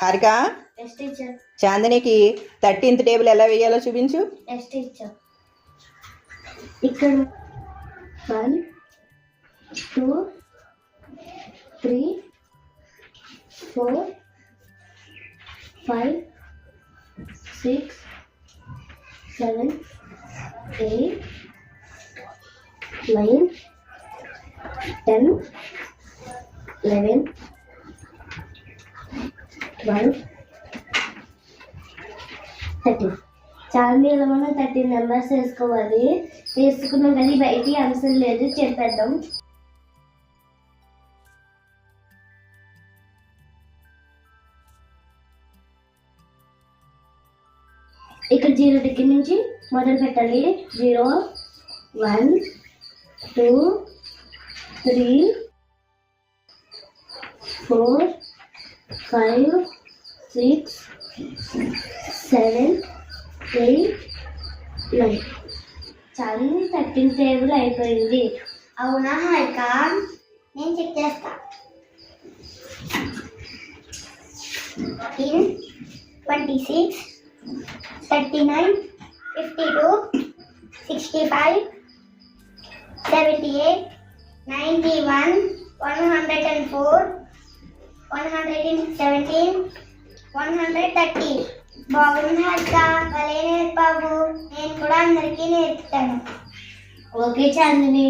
Harika, చాందినికి 13th table ఎలా వేయాలో చూపించు. ఇక్కడ 1 2 3 4 5 6 7 8 9 10 11 12 13. చాందీలో మనం 13 నెంబర్స్ వేసుకోవాలి. వేసుకున్నాం కానీ బయటికి అవసరం లేదు, చెప్పేద్దాం. ఇక్కడ 0 దగ్గర నుంచి మొదలు పెట్టాలి. 0 1 2 3 4 5 6 7 8 9. చాలా 13 టేబుల్ అయిపోయింది. అవునా హారిక? నేను చెక్ చేస్తా. 13 26 39 52 65 78 91 104 117 130. బాగుంది హారిక, భలే నేర్పావు. నేను కూడా అందరికీ నేర్పుతాను. ఓకే చాందిని.